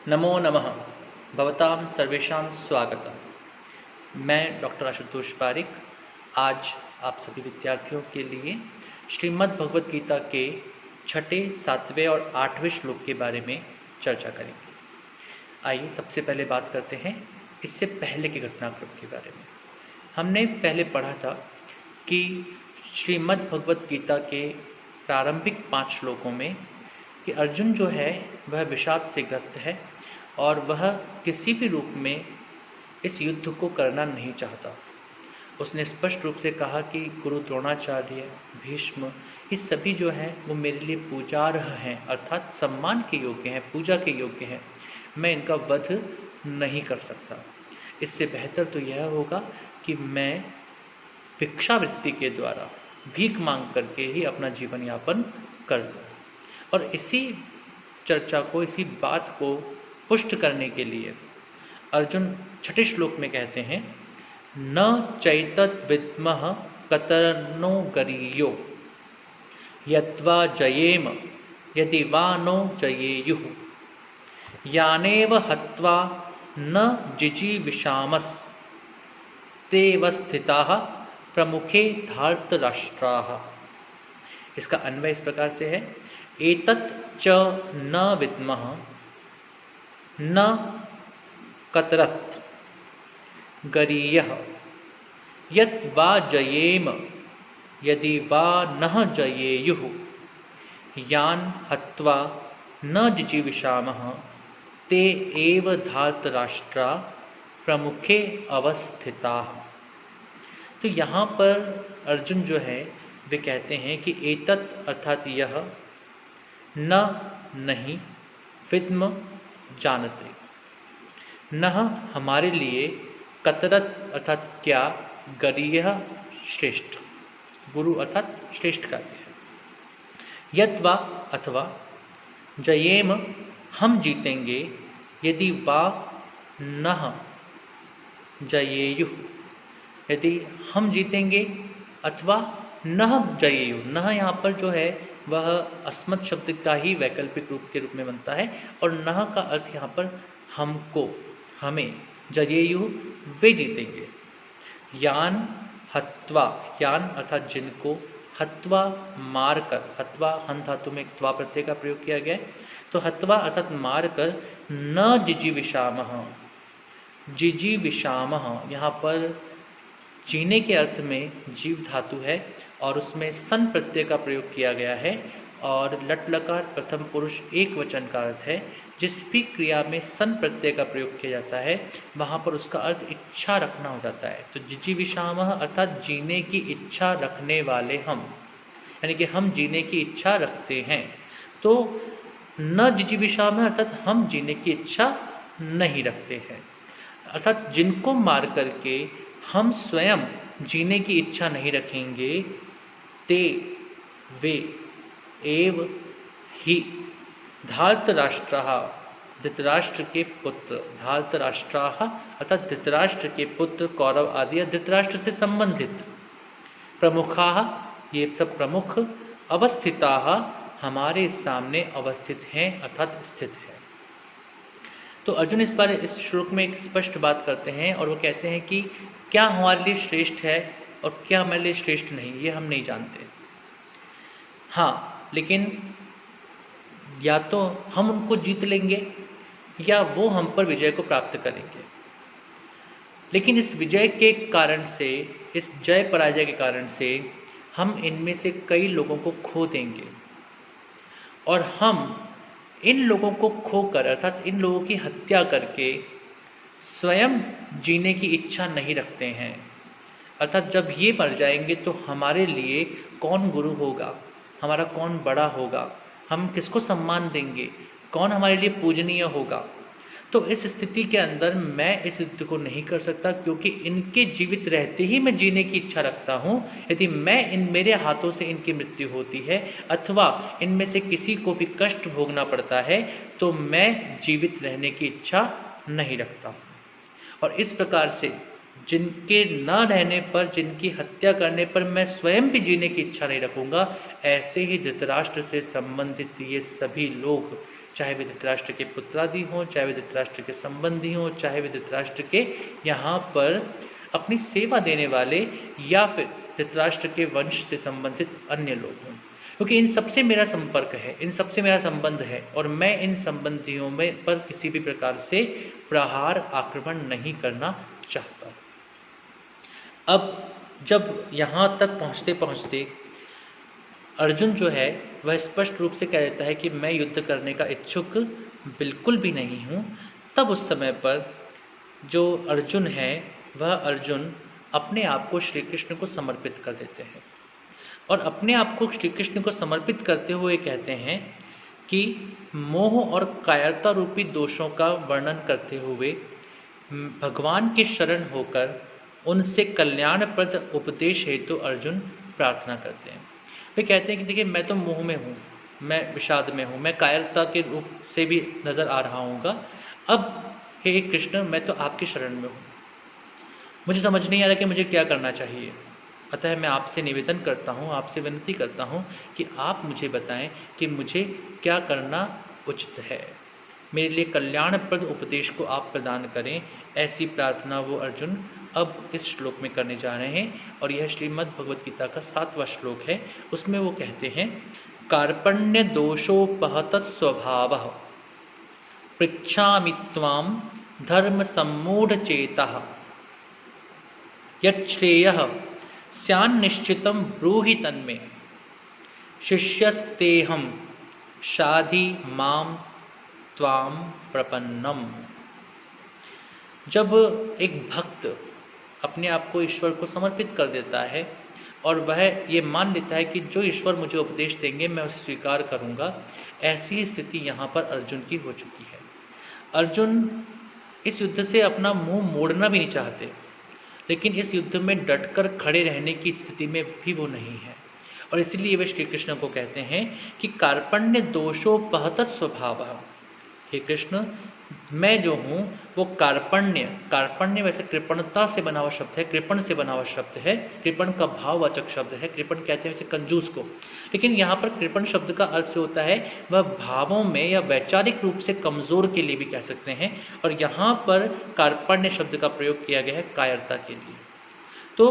नमो नमः। भवतां सर्वेषां स्वागतम्। मैं डॉक्टर आशुतोष पारिक आज आप सभी विद्यार्थियों के लिए श्रीमद् भगवद गीता के छठे, सातवें और आठवें श्लोक के बारे में चर्चा करेंगे। आइए सबसे पहले बात करते हैं इससे पहले के घटनाक्रम के बारे में। हमने पहले पढ़ा था कि श्रीमद् भगवद गीता के प्रारंभिक 5 श्लोकों में कि अर्जुन जो है वह विषाद से ग्रस्त है और वह किसी भी रूप में इस युद्ध को करना नहीं चाहता। उसने स्पष्ट रूप से कहा कि गुरु द्रोणाचार्य, भीष्म, ये सभी जो हैं वो मेरे लिए पूजार्ह हैं, अर्थात सम्मान के योग्य हैं, पूजा के योग्य हैं। मैं इनका वध नहीं कर सकता। इससे बेहतर तो यह होगा कि मैं भिक्षावृत्ति के द्वारा भीख मांग करके ही अपना जीवन यापन कर दूँ। और इसी चर्चा को, इसी बात को पुष्ट करने के लिए अर्जुन छठे श्लोक में कहते हैं, न चैतत विद्मः कतरनो गरीयो यत्वा जयेम यदि वा नो जयेयुः यानेव हत्वा न जिजीविषामस् तेव स्थिताः प्रमुखे धार्तराष्ट्राः। इसका अन्वय इस प्रकार से है, एतत् च न विद्मः न कतरत् गरीयः यत् वा जयेम यदि वा नः जयेयुः यान् हत्वा न जिजीविषामः ते एव धार्तराष्ट्रा प्रमुखे अवस्थिताः। तो यहाँ पर अर्जुन जो है वे कहते हैं कि एतत् अर्थात यह, न नहीं, विद्म जानते, नह हमारे लिए, कतरत अर्थात क्या, गरीय श्रेष्ठ, गुरु अर्थात श्रेष्ठ कार्य है, यद्वा अथवा, जयेम हम जीतेंगे, यदि वा नह जयेयुः यदि हम जीतेंगे अथवा नह जयेयुः। नह यहाँ पर जो है वह अस्मत् शब्द का ही वैकल्पिक रूप के रूप में बनता है और नह का अर्थ यहाँ पर हमको, हमें, जयेयुः वे जीतेंगे, यान हत्वा, यान अर्थात जिनको, हत्वा मारकर, हत्वा हन धातु में त्वा प्रत्यय का प्रयोग किया गया है, तो हत्वा अर्थात मारकर, न जिजीविषामः, जिजीविषामः यहाँ पर जीने के अर्थ में जीव धातु है और उसमें सन प्रत्यय का प्रयोग किया गया है और लट लकार प्रथम पुरुष एक वचन का अर्थ है। जिस भी क्रिया में सन प्रत्यय का प्रयोग किया जाता है वहाँ पर उसका अर्थ इच्छा रखना हो जाता है। तो जिजीविषामः अर्थात जीने की इच्छा रखने वाले हम, यानी कि हम जीने की इच्छा रखते हैं। तो न जिजीविषामः अर्थात हम जीने की इच्छा नहीं रखते हैं, अर्थात जिनको मार करके हम स्वयं जीने की इच्छा नहीं रखेंगे, ते वे एव ही धार्तराष्ट्राः, धृतराष्ट्र के पुत्र, धार्तराष्ट्राः अर्थात धृतराष्ट्र के पुत्र, कौरव आदि धृतराष्ट्र से संबंधित, प्रमुखाः ये सब प्रमुख, अवस्थिताः हमारे सामने अवस्थित हैं अर्थात स्थित है। तो अर्जुन इस बार इस श्लोक में एक स्पष्ट बात करते हैं और वो कहते हैं कि क्या हमारे लिए श्रेष्ठ है और क्या हमारे लिए श्रेष्ठ नहीं, ये हम नहीं जानते। हाँ, लेकिन या तो हम उनको जीत लेंगे या वो हम पर विजय को प्राप्त करेंगे। लेकिन इस विजय के कारण से, इस जय पराजय के कारण से हम इनमें से कई लोगों को खो देंगे और हम इन लोगों को खोकर अर्थात इन लोगों की हत्या करके स्वयं जीने की इच्छा नहीं रखते हैं। अर्थात जब ये मर जाएंगे तो हमारे लिए कौन गुरु होगा, हमारा कौन बड़ा होगा, हम किसको सम्मान देंगे, कौन हमारे लिए पूजनीय होगा। तो इस स्थिति के अंदर मैं इस युद्ध को नहीं कर सकता क्योंकि इनके जीवित रहते ही मैं जीने की इच्छा रखता हूँ। यदि मेरे हाथों से इनकी मृत्यु होती है अथवा इनमें से किसी को भी कष्ट भोगना पड़ता है तो मैं जीवित रहने की इच्छा नहीं रखता। और इस प्रकार से जिनके न रहने पर, जिनकी हत्या करने पर मैं स्वयं भी जीने की इच्छा नहीं रखूंगा, ऐसे ही धृतराष्ट्र से संबंधित ये सभी लोग, चाहे वे धृतराष्ट्र के पुत्रादि हों, चाहे वे धृतराष्ट्र के संबंधी हों, चाहे वे धृतराष्ट्र के यहाँ पर अपनी सेवा देने वाले या फिर धृतराष्ट्र के वंश से संबंधित अन्य लोग हों, क्योंकि इन सबसे मेरा संपर्क है, इन सबसे मेरा संबंध है और मैं इन संबंधियों में पर किसी भी प्रकार से प्रहार आक्रमण नहीं करना चाहता। अब जब यहाँ तक पहुँचते पहुँचते अर्जुन जो है वह स्पष्ट रूप से कह देता है कि मैं युद्ध करने का इच्छुक बिल्कुल भी नहीं हूँ, तब उस समय पर जो अर्जुन है वह अर्जुन अपने आप को श्री कृष्ण को समर्पित कर देते हैं और अपने आप को श्री कृष्ण को समर्पित करते हुए कहते हैं कि मोह और कायरता रूपी दोषों का वर्णन करते हुए भगवान के शरण होकर उनसे कल्याणप्रद उपदेश हेतु अर्जुन प्रार्थना करते हैं। वे कहते हैं कि देखिए, मैं तो मोह में हूँ, मैं विषाद में हूँ, मैं कायरता के रूप से भी नज़र आ रहा हूँगा। अब हे कृष्ण, मैं तो आपकी शरण में हूँ, मुझे समझ नहीं आ रहा कि मुझे क्या करना चाहिए। अतः मैं आपसे निवेदन करता हूँ, आपसे विनती करता हूँ कि आप मुझे बताएं कि मुझे क्या करना उचित है, मेरे लिए कल्याणप्रद उपदेश को आप प्रदान करें। ऐसी प्रार्थना वो अर्जुन अब इस श्लोक में करने जा रहे हैं और यह श्रीमद् भगवद गीता का 7वां श्लोक है। उसमें वो कहते हैं, कार्पण्य दोषोपहत स्वभावः पृच्छामि त्वां धर्म सम्मूढ़ चेतः यच्छ्रेयः स्यान्निश्चितं ब्रूहि तन्मे शिष्यस्तेहं शाधि मां त्वां प्रपन्नम। जब एक भक्त अपने आप को ईश्वर को समर्पित कर देता है और वह ये मान लेता है कि जो ईश्वर मुझे उपदेश देंगे मैं उसे स्वीकार करूँगा, ऐसी स्थिति यहाँ पर अर्जुन की हो चुकी है। अर्जुन इस युद्ध से अपना मुंह मोड़ना भी नहीं चाहते, लेकिन इस युद्ध में डटकर खड़े रहने की स्थिति में भी वो नहीं है और इसीलिए वे श्री कृष्ण को कहते हैं कि कार्पण्य दोषोपहत स्वभावः। हे कृष्ण, मैं जो हूँ वो कार्पण्य वैसे कृपणता से बना हुआ शब्द है, कृपण से बना हुआ शब्द है, कृपण का भाववाचक शब्द है। कृपण कहते हैं वैसे कंजूस को, लेकिन यहाँ पर कृपण शब्द का अर्थ जो होता है वह भावों में या वैचारिक रूप से कमज़ोर के लिए भी कह सकते हैं और यहाँ पर कार्पण्य शब्द का प्रयोग किया गया है कायरता के लिए। तो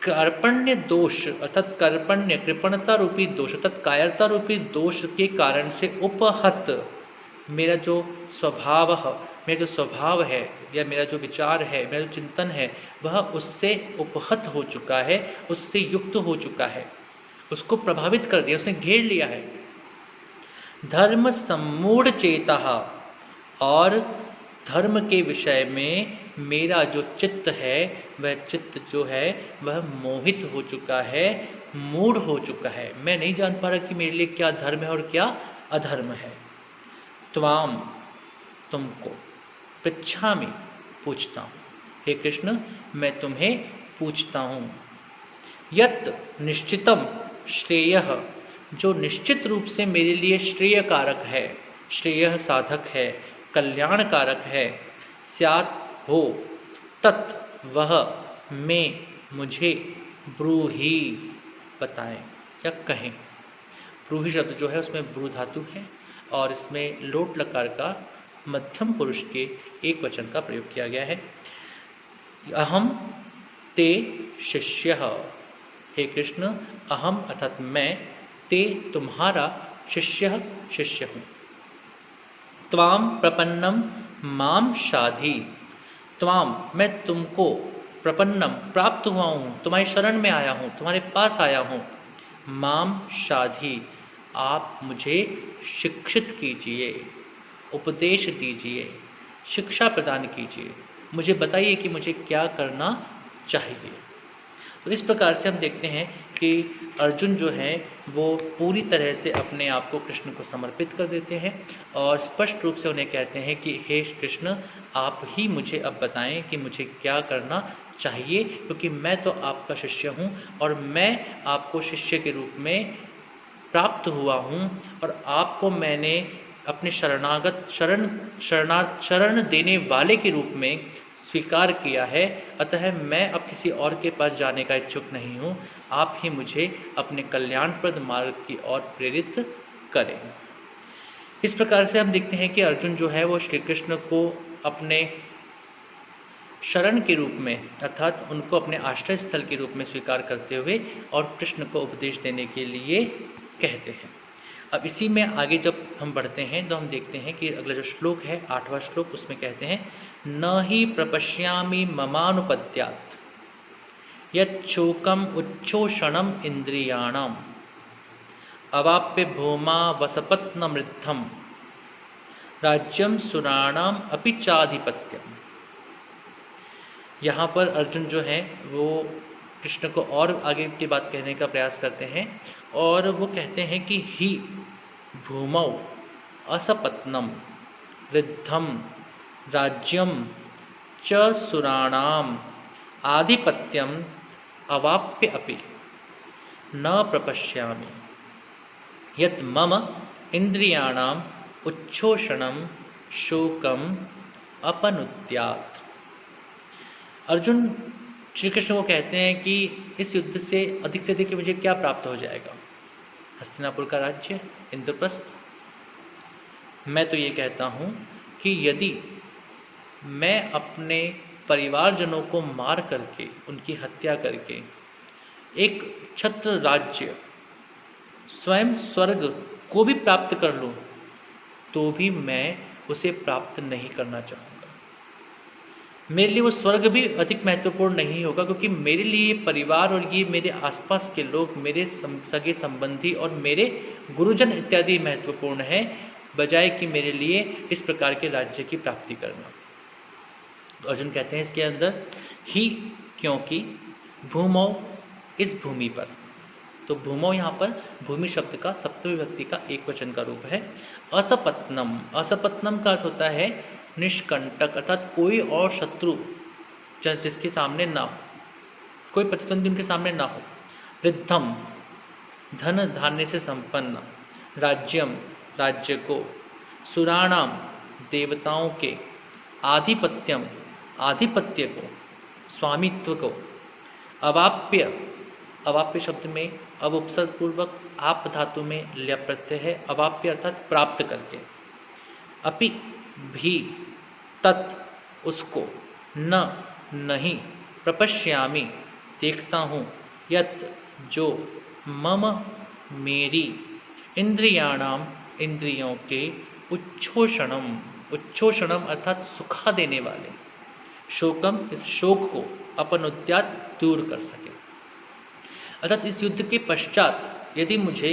कार्पण्य दोष अर्थात कार्पण्य कृपणता रूपी दोष अर्थात कायरता रूपी दोष के कारण से उपहत मेरा जो स्वभाव है या मेरा जो विचार है, मेरा जो चिंतन है, वह उससे उपहत हो चुका है, उससे युक्त हो चुका है, उसको प्रभावित कर दिया, उसने घेर लिया है। धर्म सम्मूढ़ चेतः, और धर्म के विषय में मेरा जो चित्त है वह चित्त जो है वह मोहित हो चुका है, मूढ़ हो चुका है। मैं नहीं जान पा रहा कि मेरे लिए क्या धर्म है और क्या अधर्म है। त्वाम, तुमको, पृच्छामि, पूछता हूँ। हे कृष्ण, मैं तुम्हें पूछता हूँ। यत् निश्चितम श्रेयः, जो निश्चित रूप से मेरे लिए श्रेय कारक है, श्रेय साधक है, कल्याण कारक है, स्यात् हो, तत् वह, में, मुझे, ब्रूहि, बताएं या कहें। ब्रूहि शब्द जो है उसमें ब्रू धातु है और इसमें लोट लकार का मध्यम पुरुष के एक वचन का प्रयोग किया गया है। अहम ते शिष्यः, हे कृष्ण, अहम अर्थात मैं, ते तुम्हारा, शिष्य हूँ। त्वाम प्रपन्नम माम शाधि, त्वाम मैं तुमको, प्रपन्नम प्राप्त हुआ हूँ, तुम्हारी शरण में आया हूँ, तुम्हारे पास आया हूँ। माम शाधि, आप मुझे शिक्षित कीजिए, उपदेश दीजिए, शिक्षा प्रदान कीजिए, मुझे बताइए कि मुझे क्या करना चाहिए। तो इस प्रकार से हम देखते हैं कि अर्जुन जो है वो पूरी तरह से अपने आप को कृष्ण को समर्पित कर देते हैं और स्पष्ट रूप से उन्हें कहते हैं कि हे कृष्ण, आप ही मुझे अब बताएं कि मुझे क्या करना चाहिए, क्योंकि मैं तो आपका शिष्य हूँ और मैं आपको शिष्य के रूप में प्राप्त हुआ हूँ और आपको मैंने अपने शरण देने वाले के रूप में स्वीकार किया है, अतः मैं अब किसी और के पास जाने का इच्छुक नहीं हूँ। आप ही मुझे अपने कल्याणप्रद मार्ग की ओर प्रेरित करें। इस प्रकार से हम देखते हैं कि अर्जुन जो है वो श्री कृष्ण को अपने शरण के रूप में अर्थात उनको अपने आश्रय स्थल के रूप में स्वीकार करते हुए और कृष्ण को उपदेश देने के लिए कहते हैं। अब इसी में आगे जब हम बढ़ते हैं तो हम देखते हैं कि अगला जो श्लोक है 8वां श्लोक, उसमें कहते हैं न ही प्रपश्यामि ममानुपद्यात् यच्छोकम उच्छोषणम इंद्रियाणाम अवाप्य भूमा वसपत्नमृद्धम राज्यम सुराणाम अपि चाधिपत्यम। यहाँ पर अर्जुन जो हैं वो कृष्ण को और आगे की बात कहने का प्रयास करते हैं और वो कहते हैं कि ही भूमौ असपत्नम वृद्धम राज्यम च सुराणाम आधिपत्यम अवाप्य अपि न प्रपश्यामि यत् मम इंद्रियाणाम उच्छोषणम शोकम अपनुद्यात्। अर्जुन श्री कृष्ण को कहते हैं कि इस युद्ध से अधिक मुझे क्या प्राप्त हो जाएगा? हस्तिनापुर का राज्य, इंद्रप्रस्थ। मैं तो ये कहता हूँ कि यदि मैं अपने परिवारजनों को मार करके, उनकी हत्या करके एक छत्र राज्य, स्वयं स्वर्ग को भी प्राप्त कर लूँ तो भी मैं उसे प्राप्त नहीं करना चाहूँगा। मेरे लिए वो स्वर्ग भी अधिक महत्वपूर्ण नहीं होगा, क्योंकि मेरे लिए परिवार और ये मेरे आसपास के लोग, मेरे सगे संबंधी और मेरे गुरुजन इत्यादि महत्वपूर्ण हैं, बजाय कि मेरे लिए इस प्रकार के राज्य की प्राप्ति करना। तो अर्जुन कहते हैं इसके अंदर ही, क्योंकि भूमौ, इस भूमि पर, तो भूमौ यहाँ पर भूमि शब्द का सप्तमी विभक्ति का एक वचन का रूप है। असपत्नम, असपत्नम का अर्थ होता है निष्कंटक, अर्थात कोई और शत्रु जिसके सामने ना हो, कोई प्रतिद्वंदी उनके सामने ना हो। वृद्धम, धन धान्य से संपन्न। राज्यम, राज्य को। सुराणाम, देवताओं के। आधिपत्यम, आधिपत्य को, स्वामित्व को। अवाप्य, अवाप्य शब्द में अब उपसर्ग पूर्वक आप धातु में ल्य प्रत्यय है। अवाप्य अर्थात प्राप्त करके। अपि, भी, तत्, उसको। न, नहीं। प्रपश्यामि, देखता हूँ। यत्, जो। मम, मेरी। इंद्रियाणाम, इंद्रियों के। उच्छोषणम, उच्छोषणम अर्थात सुखा देने वाले। शोकम, इस शोक को अपनुद्यात् दूर कर सके। अर्थात इस युद्ध के पश्चात यदि मुझे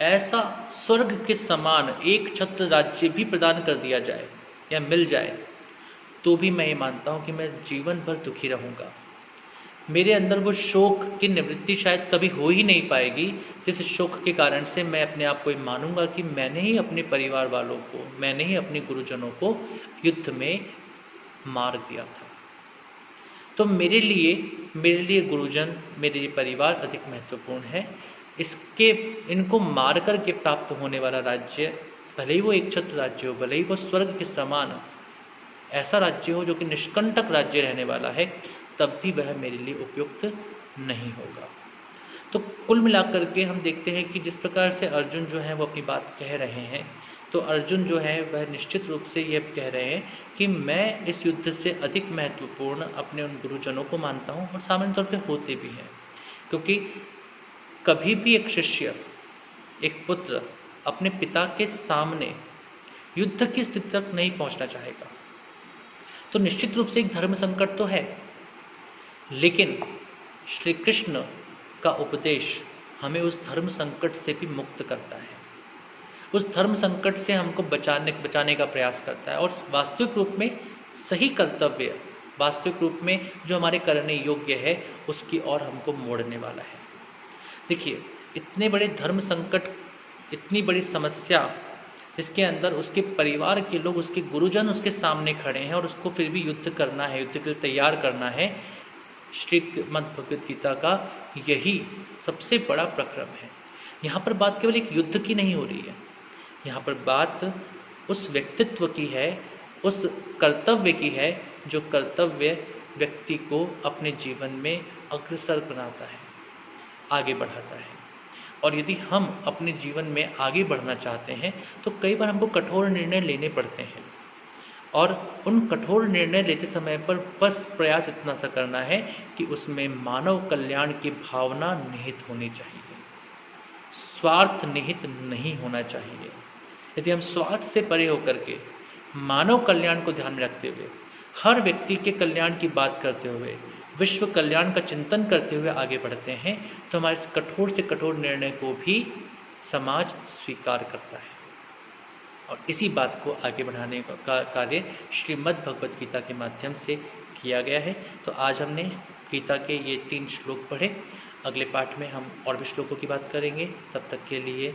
ऐसा स्वर्ग के समान एक छत्र राज्य भी प्रदान कर दिया जाए या मिल जाए, तो भी मैं ये मानता हूँ कि मैं जीवन भर दुखी रहूँगा। मेरे अंदर वो शोक की निवृत्ति शायद कभी हो ही नहीं पाएगी, जिस शोक के कारण से मैं अपने आप को ये मानूंगा कि मैंने ही अपने परिवार वालों को, मैंने ही अपने गुरुजनों को युद्ध में मार दिया था। तो मेरे लिए गुरुजन, मेरे लिए परिवार अधिक महत्वपूर्ण है। इनको मार कर के प्राप्त होने वाला राज्य, भले ही वो एक छत्र राज्य हो, भले ही वो स्वर्ग के समान ऐसा राज्य हो जो कि निष्कंटक राज्य रहने वाला है, तब भी वह मेरे लिए उपयुक्त नहीं होगा। तो कुल मिलाकर के हम देखते हैं कि जिस प्रकार से अर्जुन जो है वो अपनी बात कह रहे हैं, तो अर्जुन जो है वह निश्चित रूप से यह कह रहे हैं कि मैं इस युद्ध से अधिक महत्वपूर्ण अपने उन गुरुजनों को मानता हूँ, और सामान्य तौर पे होते भी हैं। क्योंकि कभी भी एक शिष्य, एक पुत्र अपने पिता के सामने युद्ध की स्थिति तक नहीं पहुँचना चाहेगा। तो निश्चित रूप से एक धर्म संकट तो है, लेकिन श्री कृष्ण का उपदेश हमें उस धर्म संकट से भी मुक्त करता है, उस धर्म संकट से हमको बचाने का प्रयास करता है, और वास्तविक रूप में सही कर्तव्य, वास्तविक रूप में जो हमारे करने योग्य है, उसकी ओर हमको मोड़ने वाला है। देखिए, इतने बड़े धर्म संकट, इतनी बड़ी समस्या, जिसके अंदर उसके परिवार के लोग, उसके गुरुजन उसके सामने खड़े हैं और उसको फिर भी युद्ध करना है, युद्ध के लिए तैयार करना है, श्रीमद् भगवद गीता का यही सबसे बड़ा प्रक्रम है। यहाँ पर बात केवल एक युद्ध की नहीं हो रही है, यहाँ पर बात उस व्यक्तित्व की है, उस कर्तव्य की है जो कर्तव्य व्यक्ति को अपने जीवन में अग्रसर बनाता है, आगे बढ़ाता है। और यदि हम अपने जीवन में आगे बढ़ना चाहते हैं तो कई बार हमको कठोर निर्णय लेने पड़ते हैं, और उन कठोर निर्णय लेते समय पर बस प्रयास इतना सा करना है कि उसमें मानव कल्याण की भावना निहित होनी चाहिए, स्वार्थ निहित नहीं होना चाहिए। यदि हम स्वार्थ से परे होकर के मानव कल्याण को ध्यान में रखते हुए, हर व्यक्ति के कल्याण की बात करते हुए, विश्व कल्याण का चिंतन करते हुए आगे बढ़ते हैं तो हमारे इस कठोर से कठोर निर्णय को भी समाज स्वीकार करता है। और इसी बात को आगे बढ़ाने का कार्य श्रीमद् भगवद गीता के माध्यम से किया गया है। तो आज हमने गीता के ये 3 श्लोक पढ़े। अगले पाठ में हम और भी श्लोकों की बात करेंगे। तब तक के लिए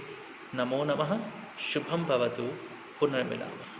नमो नमः। शुभम भवतु। पुनर्मिलामः।